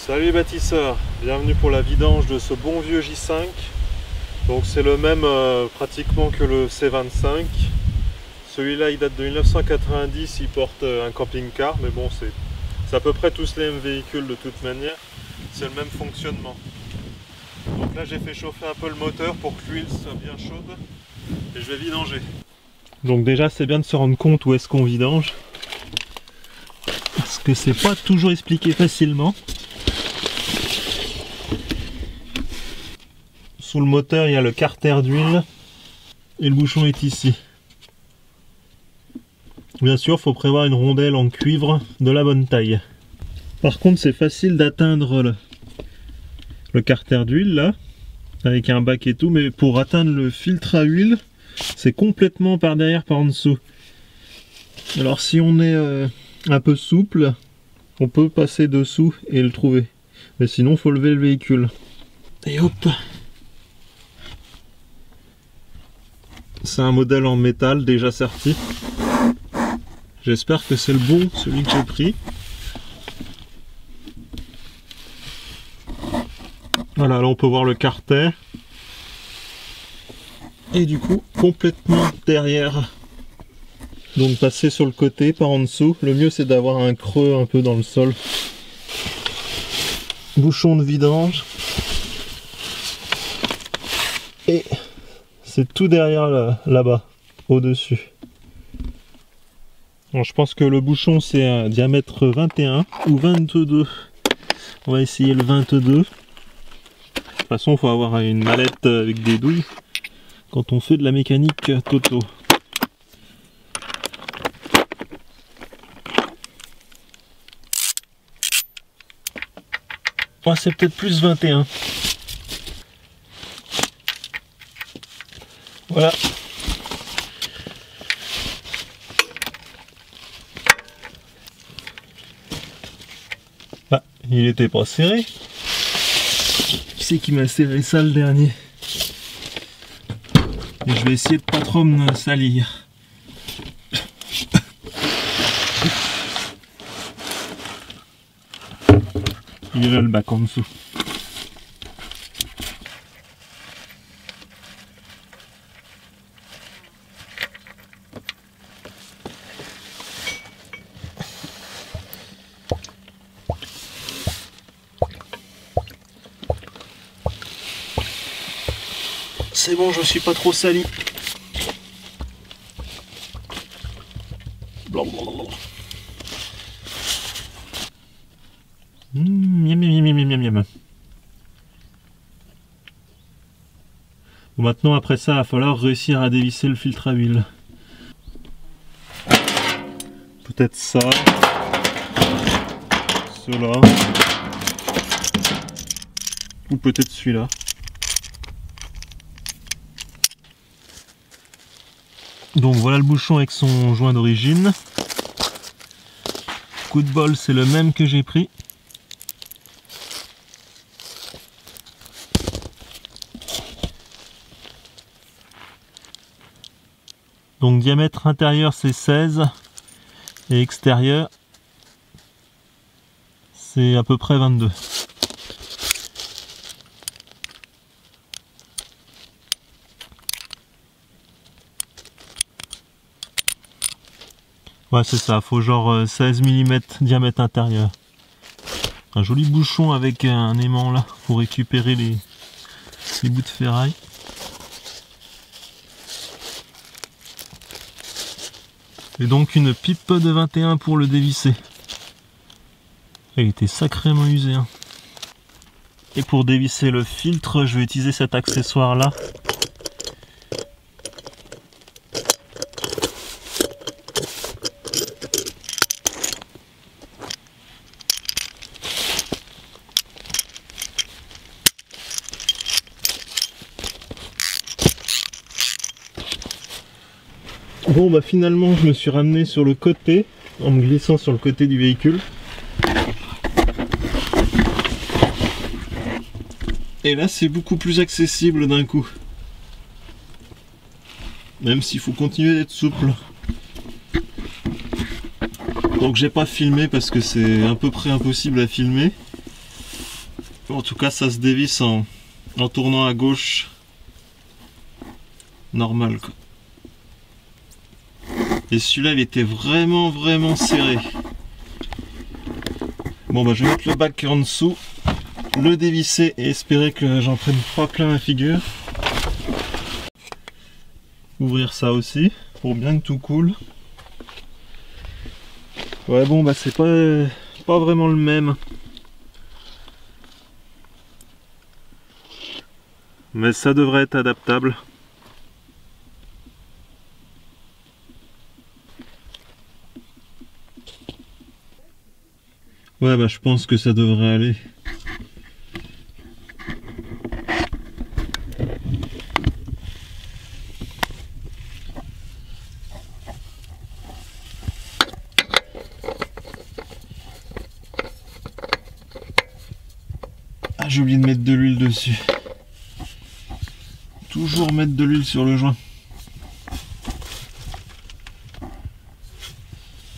Salut les bâtisseurs, bienvenue pour la vidange de ce bon vieux J5. Donc c'est le même pratiquement que le C25. Celui-là il date de 1990, il porte un camping-car, mais bon c'est à peu près tous les mêmes véhicules de toute manière. C'est le même fonctionnement. Donc là j'ai fait chauffer un peu le moteur pour que l'huile soit bien chaude et je vais vidanger. Donc déjà c'est bien de se rendre compte où est-ce qu'on vidange, parce que c'est pas toujours expliqué facilement. Sous le moteur il y a le carter d'huile et le bouchon est ici. Bien sûr il faut prévoir une rondelle en cuivre de la bonne taille. Par contre c'est facile d'atteindre le carter d'huile là, avec un bac et tout, mais pour atteindre le filtre à huile c'est complètement par derrière, par en dessous. Alors si on est un peu souple, on peut passer dessous et le trouver, mais sinon il faut lever le véhicule. Et hop, c'est un modèle en métal déjà serti. J'espère que c'est le bon, celui que j'ai pris. Voilà, là on peut voir le carter. Et du coup, complètement derrière. Donc passer sur le côté, par en dessous. Le mieux c'est d'avoir un creux un peu dans le sol. Bouchon de vidange. Et c'est tout derrière là-bas, au-dessus. Je pense que le bouchon c'est un diamètre 21 ou 22. On va essayer le 22. De toute façon il faut avoir une mallette avec des douilles quand on fait de la mécanique Toto. Ouais, c'est peut-être plus 21. Voilà. Ah, il était pas serré. Qui c'est qui m'a serré ça le dernier? Et je vais essayer de pas trop me salir. Il est là le bac en dessous. C'est bon, je suis pas trop sali. Miam, miam, miam, miam, miam. Bon, maintenant après ça, il va falloir réussir à dévisser le filtre à huile. Peut-être ça. Cela. Ou peut-être celui-là. Donc voilà le bouchon avec son joint d'origine. Coup de bol, c'est le même que j'ai pris. Donc diamètre intérieur c'est 16 et extérieur c'est à peu près 22. Ouais c'est ça, faut genre 16 mm diamètre intérieur. Un joli bouchon avec un aimant là pour récupérer les bouts de ferraille. Et donc une pipe de 21 pour le dévisser. Elle était sacrément usée. Hein. Et pour dévisser le filtre, je vais utiliser cet accessoire là. Bon bah finalement je me suis ramené sur le côté en me glissant sur le côté du véhicule. Et là c'est beaucoup plus accessible d'un coup. Même s'il faut continuer d'être souple. Donc j'ai pas filmé parce que c'est à peu près impossible à filmer. En tout cas ça se dévisse en tournant à gauche. Normal quoi. Et celui-là il était vraiment serré. Bon bah je vais mettre le bac en dessous, le dévisser et espérer que j'en prenne pas plein la figure. Ouvrir ça aussi pour bien que tout coule. Ouais bon bah c'est pas vraiment le même. Mais ça devrait être adaptable. Ouais bah je pense que ça devrait aller. Ah j'ai oublié de mettre de l'huile dessus. Toujours mettre de l'huile sur le joint.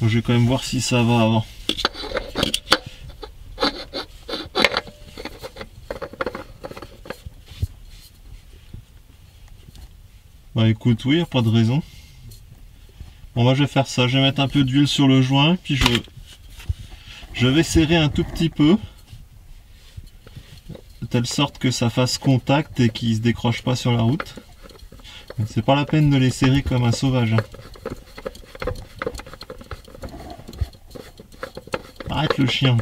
Je vais quand même voir si ça va avant. Bah écoute, oui, y a pas de raison. Bon bah je vais faire ça, je vais mettre un peu d'huile sur le joint, puis je vais serrer un tout petit peu, de telle sorte que ça fasse contact et qu'il se décroche pas sur la route. C'est pas la peine de les serrer comme un sauvage. Arrête le chien.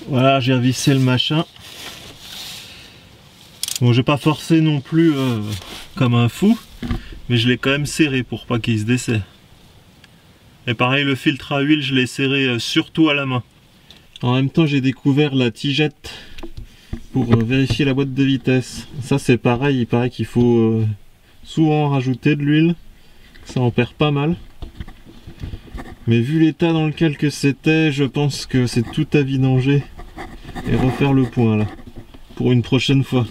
Voilà, j'ai revissé le machin. Bon, j'ai pas forcé non plus comme un fou, mais je l'ai quand même serré pour pas qu'il se desserre. Et pareil, le filtre à huile, je l'ai serré surtout à la main. En même temps, j'ai découvert la tigette pour vérifier la boîte de vitesse. Ça, c'est pareil, il paraît qu'il faut souvent rajouter de l'huile. Ça en perd pas mal. Mais vu l'état dans lequel que c'était, je pense que c'est tout à vidanger et refaire le point là, pour une prochaine fois.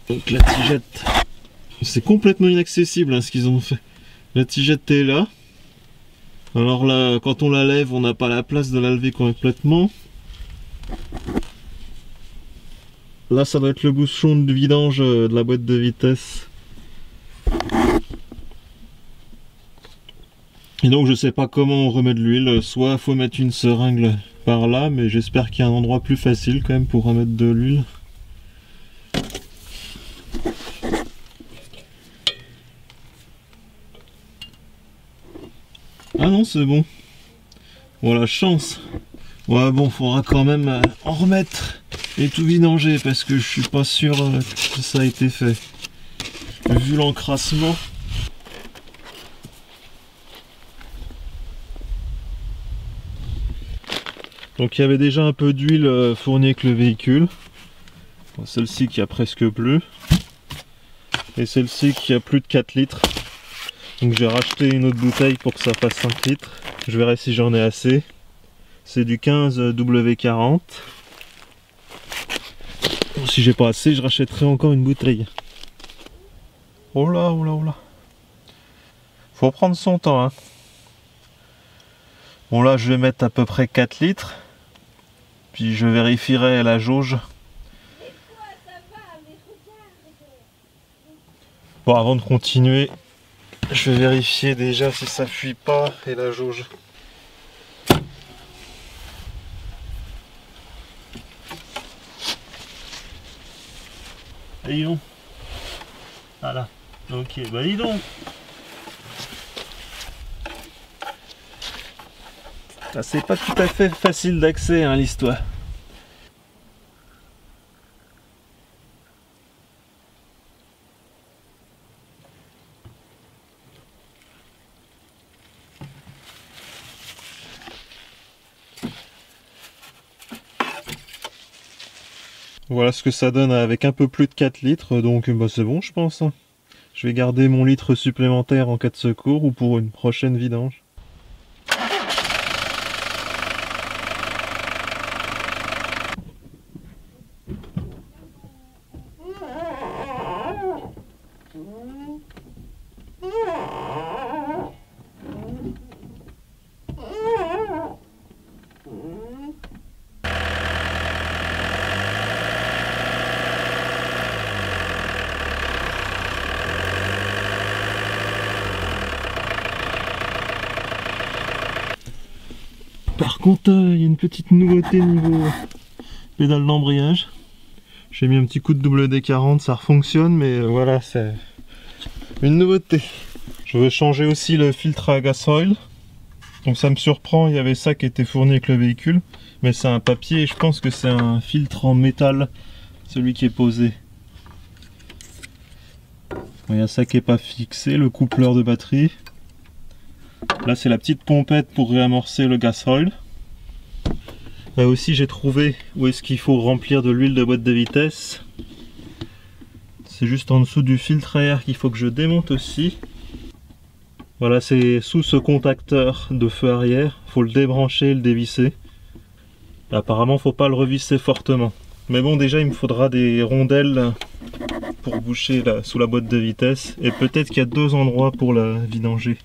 Donc la tigette, c'est complètement inaccessible hein, ce qu'ils ont fait. La tigette est là. Alors là, quand on la lève, on n'a pas la place de la lever complètement. Là, ça doit être le bouchon de vidange de la boîte de vitesse. Et donc je sais pas comment on remet de l'huile, soit faut mettre une seringue par là, mais j'espère qu'il y a un endroit plus facile quand même pour remettre de l'huile. Ah non c'est bon. Voilà, chance. Ouais bon, faudra quand même en remettre et tout vidanger parce que je suis pas sûr que ça a été fait. Vu l'encrassement. Donc il y avait déjà un peu d'huile fournie avec le véhicule. Celle-ci qui a presque plus. Et celle-ci qui a plus de 4 litres. Donc j'ai racheté une autre bouteille pour que ça fasse 5 litres. Je verrai si j'en ai assez. C'est du 15 W40. Si j'ai pas assez, je rachèterai encore une bouteille. Oh là, oh là, oh là. Faut prendre son temps, hein. Bon là, je vais mettre à peu près 4 litres. Puis je vérifierai la jauge. Bon, avant de continuer, je vais vérifier déjà si ça fuit pas et la jauge. Dis donc. Voilà. Ok, bah dis donc. C'est pas tout à fait facile d'accès hein, l'histoire. Voilà ce que ça donne avec un peu plus de 4 litres, donc bah, c'est bon je pense. Je vais garder mon litre supplémentaire en cas de secours ou pour une prochaine vidange. contre, il y a une petite nouveauté niveau pédale d'embrayage. J'ai mis un petit coup de WD-40, ça fonctionne, mais voilà, c'est une nouveauté. Je veux changer aussi le filtre à gasoil. Donc ça me surprend, il y avait ça qui était fourni avec le véhicule. Mais c'est un papier et je pense que c'est un filtre en métal, celui qui est posé. Il y a ça qui n'est pas fixé, le coupleur de batterie. Là c'est la petite pompette pour réamorcer le gasoil. Là aussi j'ai trouvé où est-ce qu'il faut remplir de l'huile de boîte de vitesse. C'est juste en dessous du filtre à air qu'il faut que je démonte aussi. Voilà, c'est sous ce contacteur de feu arrière. Il faut le débrancher et le dévisser. Apparemment faut pas le revisser fortement. Mais bon, déjà il me faudra des rondelles pour boucher sous la boîte de vitesse. Et peut-être qu'il y a 2 endroits pour la vidanger.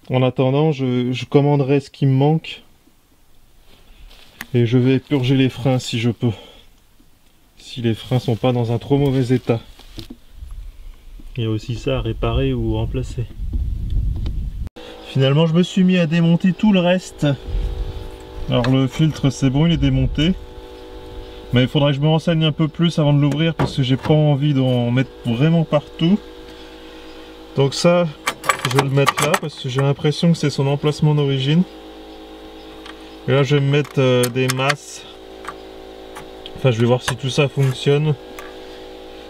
En attendant, je commanderai ce qui me manque. Et je vais purger les freins si je peux. Si les freins sont pas dans un trop mauvais état. Il y a aussi ça à réparer ou remplacer. Finalement je me suis mis à démonter tout le reste. Alors le filtre c'est bon, il est démonté. Mais il faudrait que je me renseigne un peu plus avant de l'ouvrir parce que j'ai pas envie d'en mettre vraiment partout. Donc ça, je vais le mettre là parce que j'ai l'impression que c'est son emplacement d'origine. Et là je vais me mettre des masses. Enfin je vais voir si tout ça fonctionne.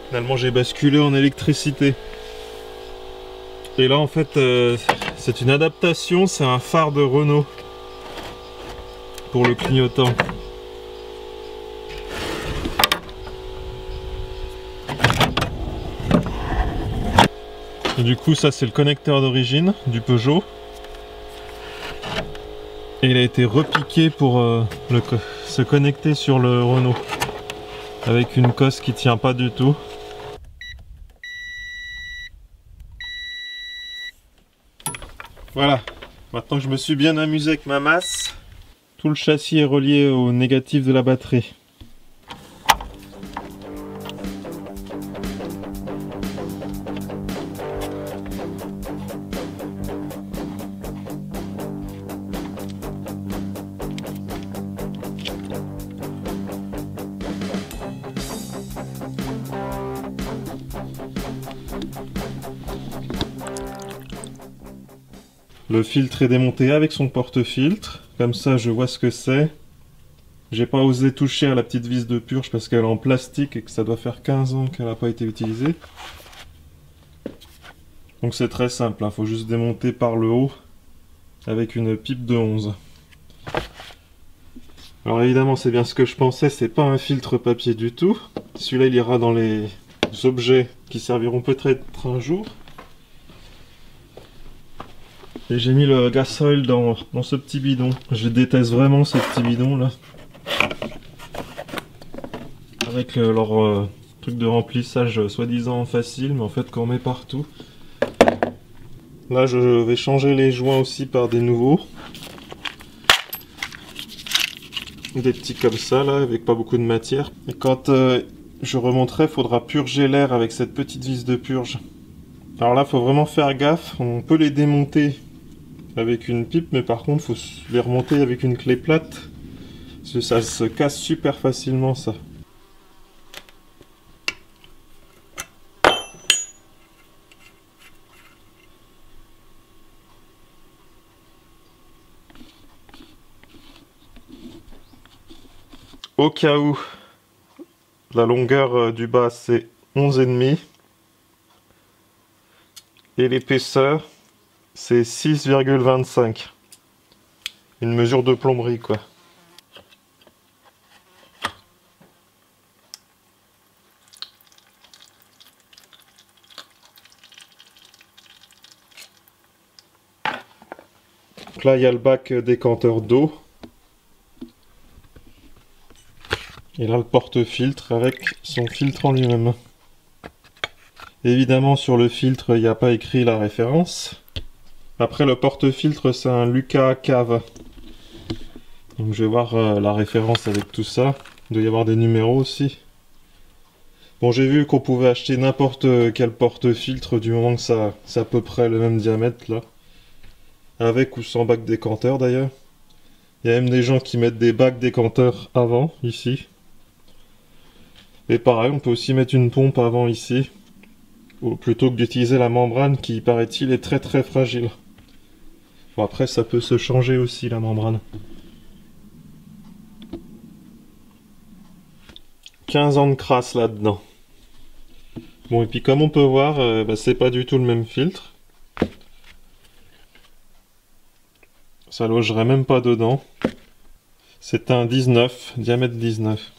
Finalement j'ai basculé en électricité. Et là en fait c'est une adaptation, c'est un phare de Renault pour le clignotant. Et du coup ça c'est le connecteur d'origine du Peugeot. Et il a été repiqué pour se connecter sur le Renault. Avec une cosse qui tient pas du tout. Voilà, maintenant que je me suis bien amusé avec ma masse, tout le châssis est relié au négatif de la batterie. Le filtre est démonté avec son porte-filtre, comme ça je vois ce que c'est. J'ai pas osé toucher à la petite vis de purge parce qu'elle est en plastique et que ça doit faire 15 ans qu'elle n'a pas été utilisée. Donc c'est très simple, il faut juste démonter par le haut avec une pipe de 11. Alors évidemment c'est bien ce que je pensais, c'est pas un filtre papier du tout. Celui-là il ira dans les objets qui serviront peut-être un jour. Et j'ai mis le gasoil dans ce petit bidon. Je déteste vraiment ces petits bidons là. Avec leur truc de remplissage soi-disant facile, mais en fait qu'on met partout. Là je vais changer les joints aussi par des nouveaux. Des petits comme ça là, avec pas beaucoup de matière. Et quand je remonterai, il faudra purger l'air avec cette petite vis de purge. Alors là, il faut vraiment faire gaffe. On peut les démonter avec une pipe, mais par contre, il faut les remonter avec une clé plate. Parce que ça se casse super facilement, ça. Au cas où, la longueur du bas, c'est 11,5. Et l'épaisseur, c'est 6,25. Une mesure de plomberie, quoi. Donc là, il y a le bac décanteur d'eau. Et là, le porte-filtre avec son filtre en lui-même. Évidemment, sur le filtre, il n'y a pas écrit la référence. Après, le porte-filtre, c'est un Lucas Cave. Donc, je vais voir la référence avec tout ça. Il doit y avoir des numéros aussi. Bon, j'ai vu qu'on pouvait acheter n'importe quel porte-filtre du moment que c'est à peu près le même diamètre, là. Avec ou sans bac décanteur, d'ailleurs. Il y a même des gens qui mettent des bacs décanteurs avant, ici. Et pareil, on peut aussi mettre une pompe avant ici, plutôt que d'utiliser la membrane qui, paraît-il, est très très fragile. Bon, après, ça peut se changer aussi, la membrane. 15 ans de crasse là-dedans. Bon, et puis comme on peut voir, c'est pas du tout le même filtre. Ça logerait même pas dedans. C'est un 19, diamètre 19.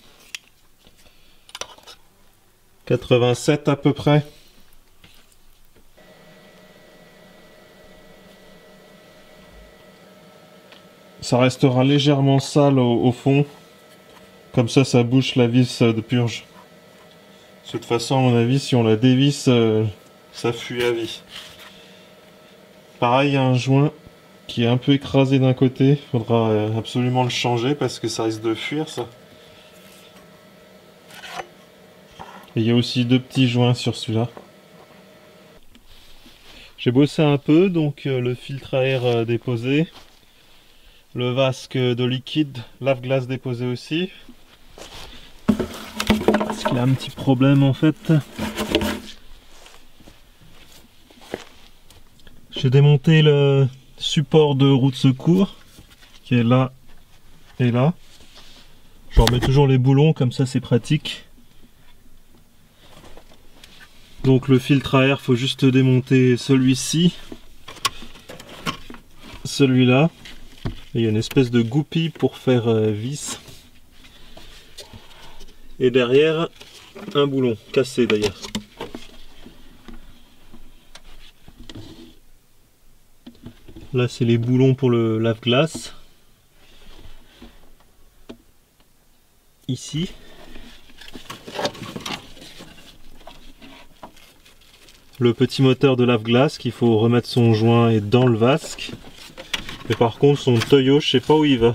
87 à peu près. Ça restera légèrement sale au fond. Comme ça bouche la vis de purge. De toute façon, à mon avis, si on la dévisse, ça fuit à vie. Pareil, il y a un joint qui est un peu écrasé d'un côté. Il faudra absolument le changer parce que ça risque de fuir, ça. Et il y a aussi deux petits joints sur celui-là. J'ai bossé un peu, donc le filtre à air déposé. Le vasque de liquide, lave-glace déposé aussi. Parce qu'il a un petit problème en fait. J'ai démonté le support de roue de secours qui est là et là. Je remets toujours les boulons, comme ça c'est pratique. Donc le filtre à air, faut juste démonter celui-ci, celui-là. Et il y a une espèce de goupille pour faire vis. Et derrière, un boulon, cassé d'ailleurs. Là, c'est les boulons pour le lave-glace. Ici. Le petit moteur de lave-glace qu'il faut remettre son joint est dans le vasque. Mais par contre, son tuyau, je sais pas où il va.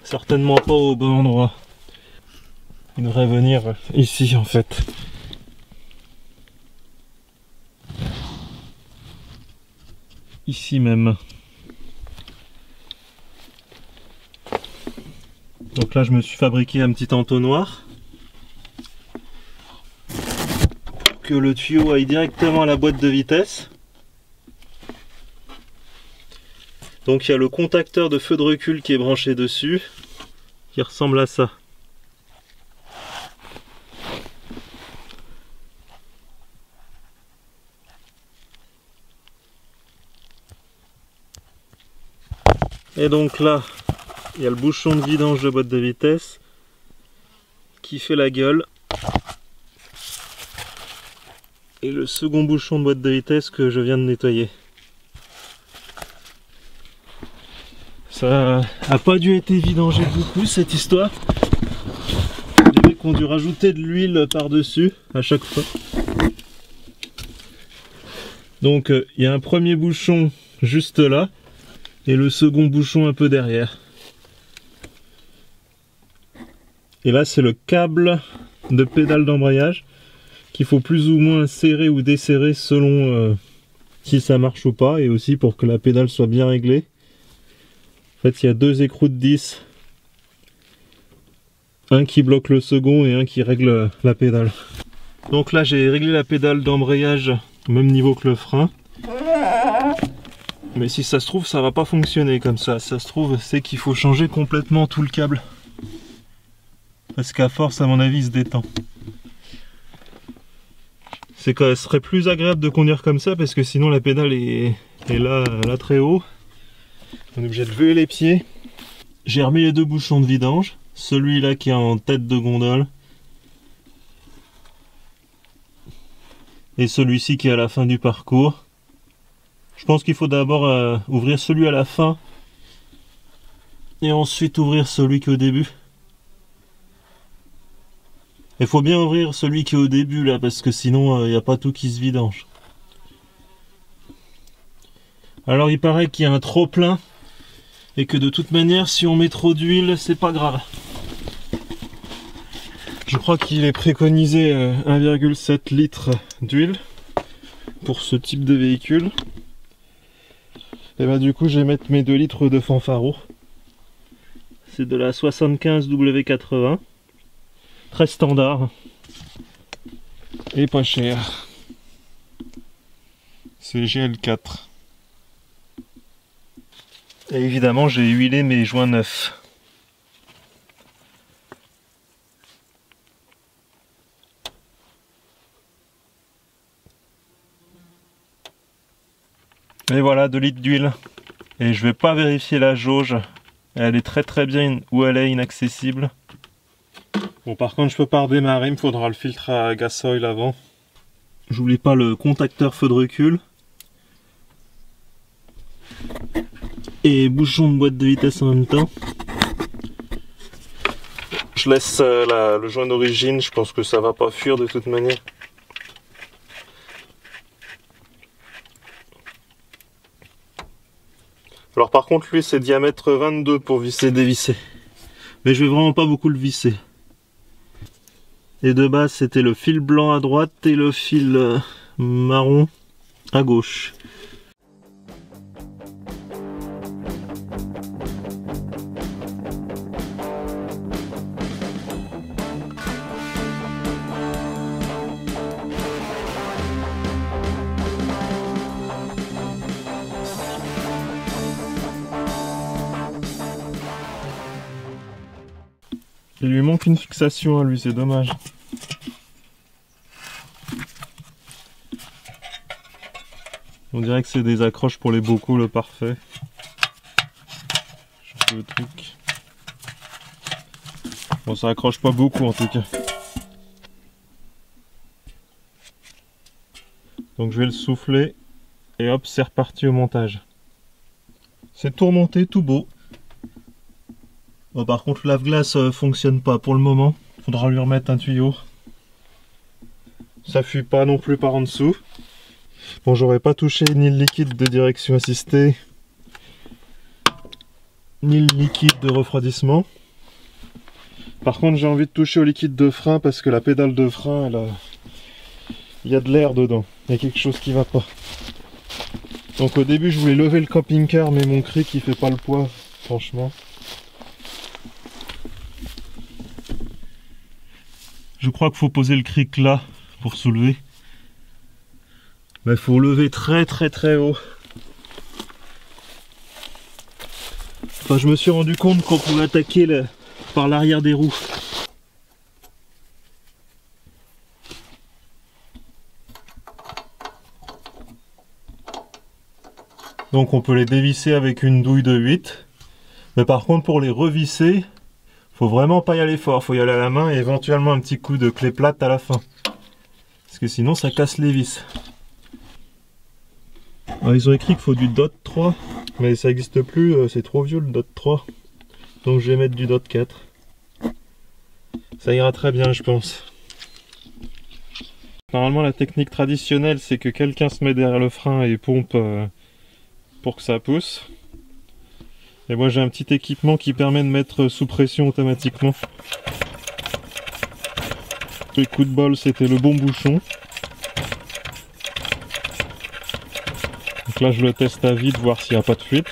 Certainement pas au bon endroit. Il devrait venir ici en fait. Ici même. Donc là je me suis fabriqué un petit entonnoir. Pour que le tuyau aille directement à la boîte de vitesse. Donc il y a le contacteur de feu de recul qui est branché dessus. Qui ressemble à ça. Et donc là, il y a le bouchon de vidange de boîte de vitesse qui fait la gueule. Et le second bouchon de boîte de vitesse que je viens de nettoyer. Ça a pas dû être vidangé beaucoup cette histoire. Les mecs ont dû rajouter de l'huile par-dessus à chaque fois. Donc il y a un premier bouchon juste là et le second bouchon un peu derrière. Et là c'est le câble de pédale d'embrayage qu'il faut plus ou moins serrer ou desserrer selon si ça marche ou pas, et aussi pour que la pédale soit bien réglée. En fait il y a deux écrous de 10, un qui bloque le second et un qui règle la pédale. Donc là j'ai réglé la pédale d'embrayage au même niveau que le frein, mais si ça se trouve ça va pas fonctionner comme ça. Ça se trouve c'est qu'il faut changer complètement tout le câble, parce qu'à force à mon avis il se détend. C'est que ce serait plus agréable de conduire comme ça, parce que sinon la pédale est là très haut. On est obligé de lever les pieds. J'ai remis les deux bouchons de vidange. Celui-là qui est en tête de gondole. Et celui-ci qui est à la fin du parcours. Je pense qu'il faut d'abord ouvrir celui à la fin. Et ensuite ouvrir celui qui est au début. Il faut bien ouvrir celui qui est au début là, parce que sinon il n'y a pas tout qui se vidange. Alors il paraît qu'il y a un trop plein et que de toute manière si on met trop d'huile c'est pas grave. Je crois qu'il est préconisé 1,7 litre d'huile pour ce type de véhicule. Et bah du coup je vais mettre mes 2 litres de Fanfaro. C'est de la 75 W80. Très standard. Et pas cher. C'est GL4. Et évidemment j'ai huilé mes joints neufs. Et voilà, 2 litres d'huile. Et je vais pas vérifier la jauge. Elle est très bien où elle est inaccessible. Bon, par contre je peux pas redémarrer, il me faudra le filtre à gasoil avant. J'oublie pas le contacteur feu de recul. Et bouchon de boîte de vitesse en même temps. Je laisse le joint d'origine, je pense que ça va pas fuir de toute manière. Alors par contre lui c'est diamètre 22 pour visser et dévisser. Mais je vais vraiment pas beaucoup le visser. Et de base c'était le fil blanc à droite et le fil marron à gauche. Il lui manque une fixation à lui, c'est dommage. On dirait que c'est des accroches pour les bocaux, le parfait. Je fais le truc. Bon, ça accroche pas beaucoup en tout cas. Donc je vais le souffler et hop, c'est reparti au montage. C'est tout remonté, tout beau. Bon, par contre, le lave-glace fonctionne pas pour le moment. Faudra lui remettre un tuyau. Ça fuit pas non plus par en dessous. Bon, j'aurais pas touché ni le liquide de direction assistée, ni le liquide de refroidissement. Par contre, j'ai envie de toucher au liquide de frein parce que la pédale de frein, il y a de l'air dedans. Il y a quelque chose qui va pas. Donc au début, je voulais lever le camping-car, mais mon cric, il fait pas le poids, franchement. Je crois qu'il faut poser le cric là pour soulever. Mais il faut lever très haut. Enfin, je me suis rendu compte qu'on pouvait attaquer par l'arrière des roues. Donc on peut les dévisser avec une douille de 8. Mais par contre pour les revisser, faut vraiment pas y aller fort, faut y aller à la main et éventuellement un petit coup de clé plate à la fin. Parce que sinon ça casse les vis. Alors, ils ont écrit qu'il faut du DOT 3, mais ça n'existe plus, c'est trop vieux le DOT 3. Donc je vais mettre du DOT 4. Ça ira très bien je pense. Normalement la technique traditionnelle c'est que quelqu'un se met derrière le frein et pompe pour que ça pousse. Et moi j'ai un petit équipement qui permet de mettre sous pression automatiquement. Le coup de bol c'était le bon bouchon. Donc là je le teste à vide, voir s'il n'y a pas de fuite.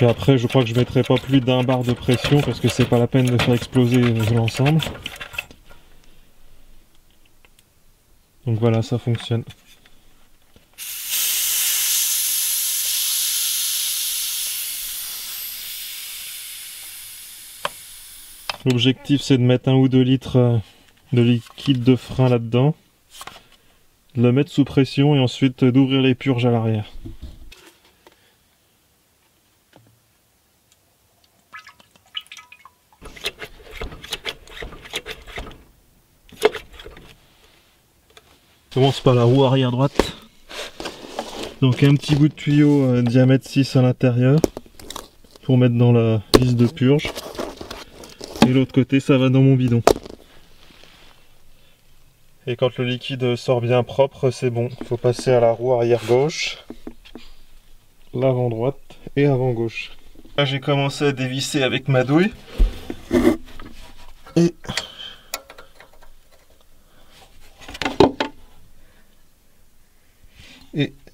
Et après je crois que je mettrai pas plus d'1 bar de pression parce que c'est pas la peine de faire exploser l'ensemble. Donc voilà, ça fonctionne. L'objectif c'est de mettre 1 ou 2 litres de liquide de frein là-dedans, de le mettre sous pression et ensuite d'ouvrir les purges à l'arrière. On commence par la roue arrière droite. Donc un petit bout de tuyau diamètre 6 à l'intérieur pour mettre dans la vis de purge. Et l'autre côté ça va dans mon bidon. Et quand le liquide sort bien propre, c'est bon. Il faut passer à la roue arrière gauche, l'avant droite et avant gauche. Là j'ai commencé à dévisser avec ma douille. Et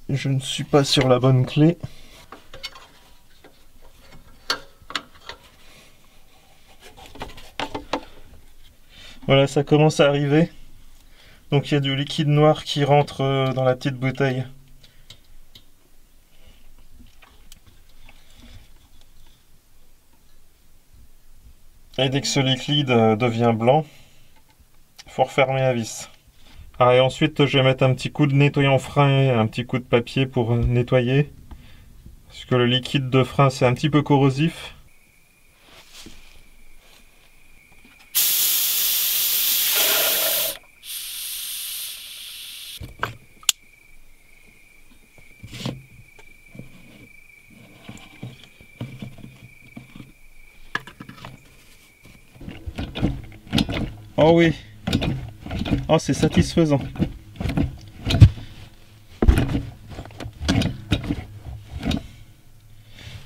je ne suis pas sur la bonne clé. Voilà, ça commence à arriver. Donc il y a du liquide noir qui rentre dans la petite bouteille. Et dès que ce liquide devient blanc, il faut refermer la vis. Ah, et ensuite je vais mettre un petit coup de nettoyant frein et un petit coup de papier pour nettoyer. Parce que le liquide de frein c'est un petit peu corrosif. Oh oui. Oh, c'est satisfaisant.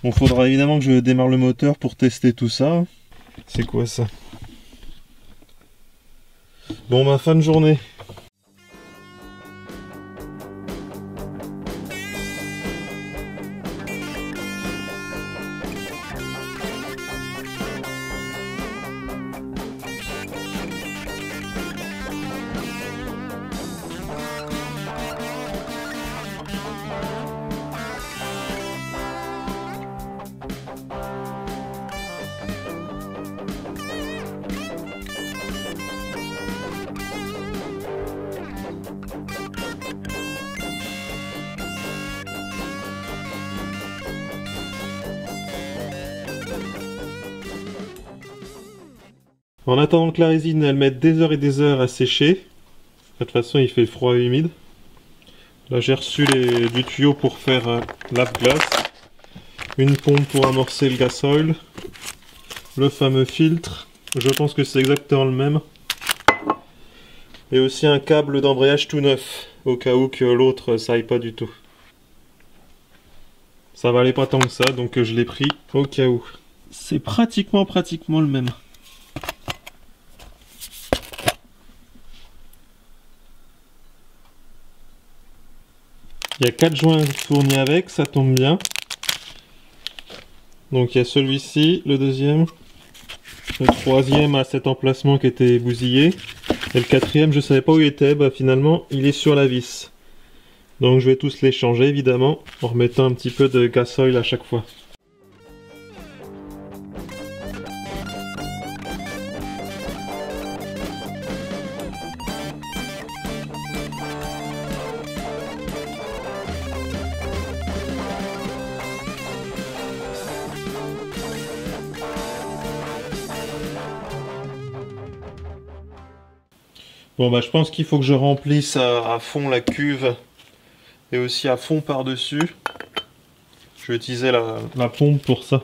Bon, faudra évidemment que je démarre le moteur pour tester tout ça. C'est quoi ça? Bon, bah, fin de journée. En attendant que la résine elle mette des heures et des heures à sécher, de toute façon il fait froid et humide. Là j'ai reçu du tuyau pour faire lave-glace, une pompe pour amorcer le gasoil, le fameux filtre, je pense que c'est exactement le même, et aussi un câble d'embrayage tout neuf, au cas où que l'autre ça aille pas du tout. Ça valait pas tant que ça, donc je l'ai pris au cas où. C'est pratiquement le même. Il y a 4 joints fournis avec, ça tombe bien. Donc il y a celui-ci, le deuxième. Le troisième a cet emplacement qui était bousillé. Et le quatrième, je savais pas où il était, bah finalement il est sur la vis. Donc je vais tous les changer évidemment, en remettant un petit peu de gasoil à chaque fois. Bon bah je pense qu'il faut que je remplisse à fond la cuve et aussi à fond par-dessus. Je vais utiliser la pompe pour ça.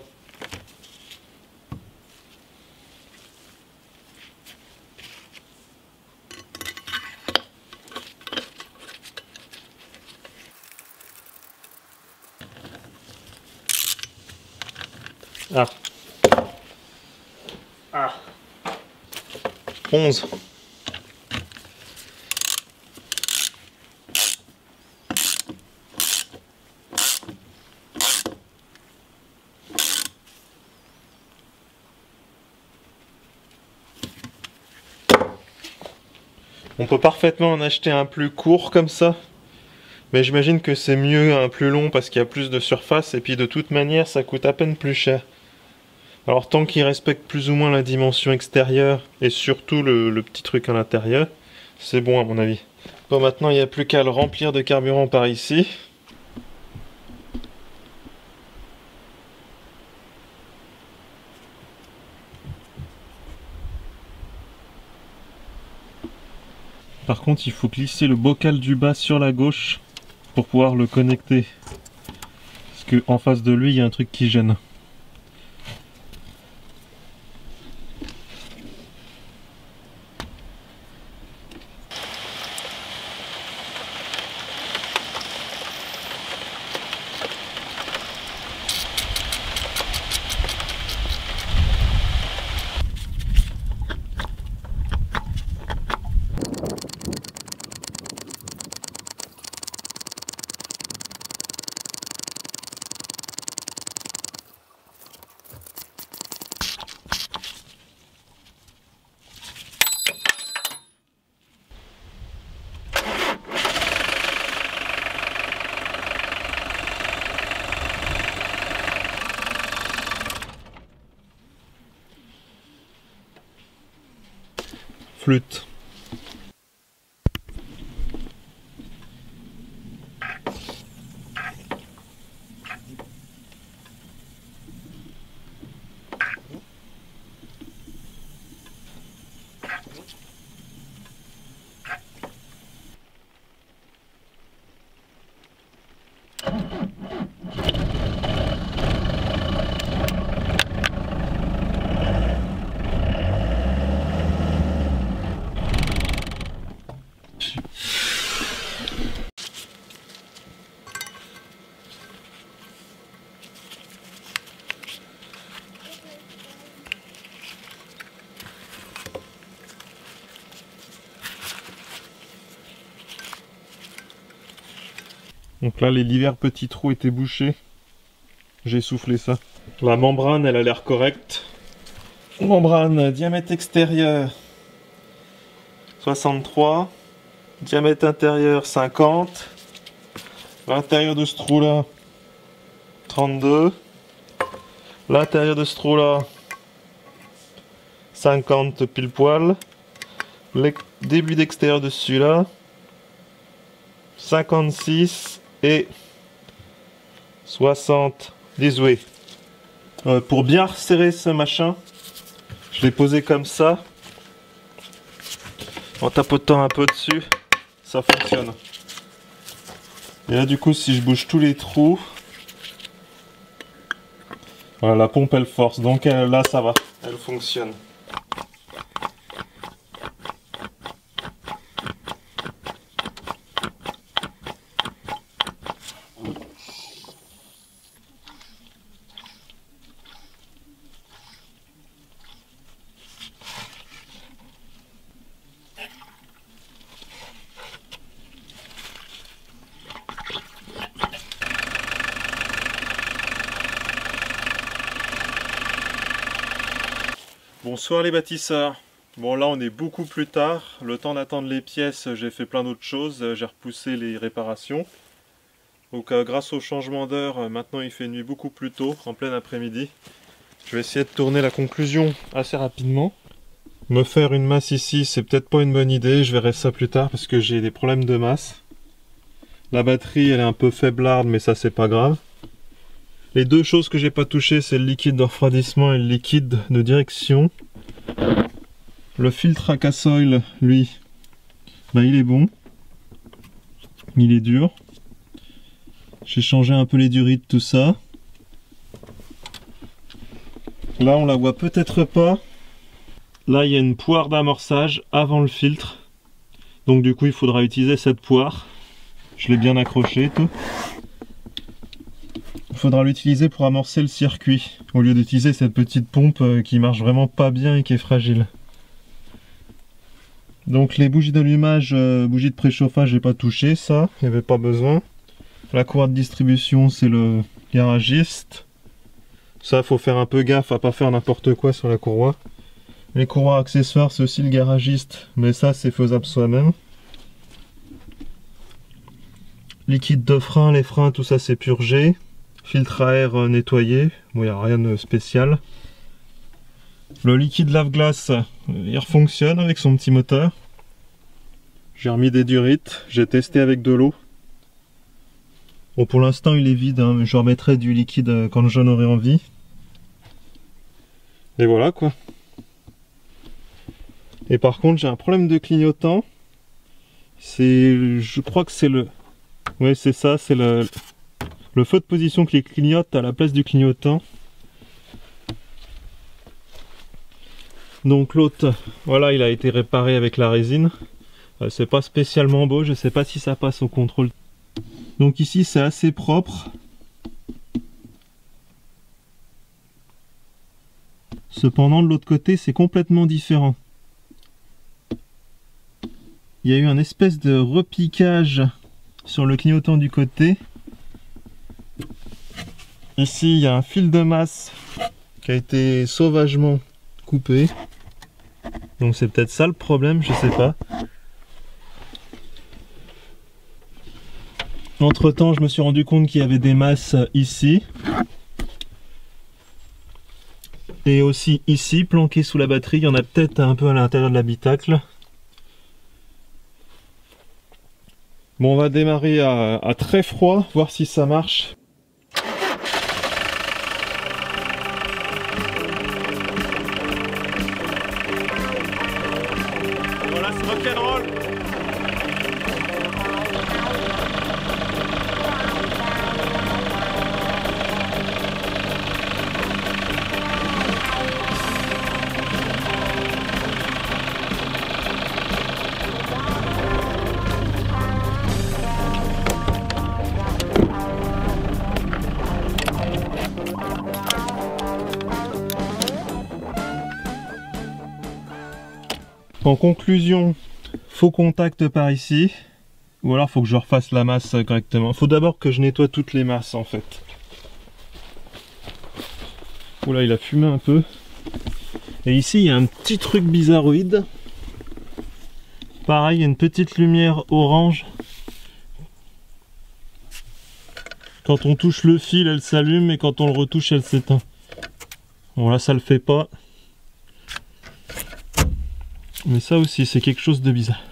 Ah. Ah. 11. On peut parfaitement en acheter un plus court comme ça, mais j'imagine que c'est mieux un plus long parce qu'il y a plus de surface et puis de toute manière ça coûte à peine plus cher. Alors tant qu'il respecte plus ou moins la dimension extérieure et surtout le petit truc à l'intérieur, c'est bon à mon avis. Bon, maintenant il n'y a plus qu'à le remplir de carburant par ici. Par contre, il faut glisser le bocal du bas sur la gauche pour pouvoir le connecter. Parce que en face de lui, il y a un truc qui gêne. flûte. Donc là, les divers petits trous étaient bouchés. J'ai soufflé ça. La membrane, elle a l'air correcte. Membrane, diamètre extérieur 63. Diamètre intérieur 50. L'intérieur de ce trou-là 32. L'intérieur de ce trou-là 50 pile poil. Le début d'extérieur de celui-là 56 et 60 désolé. Pour bien resserrer ce machin, je l'ai posé comme ça, en tapotant un peu dessus, ça fonctionne. Et là du coup, si je bouge tous les trous, voilà, la pompe elle force, donc là ça va, elle fonctionne. Bonsoir les bâtisseurs. Bon là on est beaucoup plus tard, le temps d'attendre les pièces j'ai fait plein d'autres choses, j'ai repoussé les réparations. Donc grâce au changement d'heure, maintenant il fait nuit beaucoup plus tôt, en plein après-midi. Je vais essayer de tourner la conclusion assez rapidement. Me faire une masse ici c'est peut-être pas une bonne idée, je verrai ça plus tard parce que j'ai des problèmes de masse. La batterie elle est un peu faiblarde mais ça c'est pas grave. Les deux choses que j'ai pas touché, c'est le liquide de refroidissement et le liquide de direction. Le filtre à casse-oil, lui, bah, il est bon. Il est dur. J'ai changé un peu les durites, tout ça. Là, on la voit peut-être pas. Là, il y a une poire d'amorçage avant le filtre. Donc du coup, il faudra utiliser cette poire. Je l'ai bien accrochée, tout. Il faudra l'utiliser pour amorcer le circuit, au lieu d'utiliser cette petite pompe qui marche vraiment pas bien et qui est fragile. Donc les bougies d'allumage, bougies de préchauffage, j'ai pas touché ça, il n'y avait pas besoin. La courroie de distribution, c'est le garagiste. Ça, faut faire un peu gaffe à pas faire n'importe quoi sur la courroie. Les courroies accessoires, c'est aussi le garagiste, mais ça c'est faisable soi-même. Liquide de frein, les freins, tout ça c'est purgé. Filtre à air nettoyé, bon, il n'y a rien de spécial. Le liquide lave-glace, il fonctionne avec son petit moteur. J'ai remis des durites, j'ai testé avec de l'eau. Bon, pour l'instant il est vide, hein, mais je remettrai du liquide quand j'en aurai envie. Et voilà quoi. Et par contre j'ai un problème de clignotant. Je crois que c'est le... Ouais c'est ça, c'est le feu de position qui clignote à la place du clignotant. Donc l'autre, voilà, il a été réparé avec la résine. C'est pas spécialement beau, je sais pas si ça passe au contrôle. Donc ici c'est assez propre. Cependant de l'autre côté c'est complètement différent. Il y a eu un espèce de repiquage sur le clignotant du côté. Ici, il y a un fil de masse qui a été sauvagement coupé. Donc c'est peut-être ça le problème, je sais pas. Entre temps, je me suis rendu compte qu'il y avait des masses ici. Et aussi ici, planquées sous la batterie. Il y en a peut-être un peu à l'intérieur de l'habitacle. Bon, on va démarrer à très froid, voir si ça marche. Voilà, c'est rock'n'roll. En conclusion, faux contact par ici, ou alors faut que je refasse la masse correctement. Faut d'abord que je nettoie toutes les masses en fait. Oula, il a fumé un peu. Et ici il y a un petit truc bizarroïde. Pareil, il y a une petite lumière orange. Quand on touche le fil, elle s'allume, et quand on le retouche, elle s'éteint. Bon là, ça le fait pas. Mais ça aussi, c'est quelque chose de bizarre.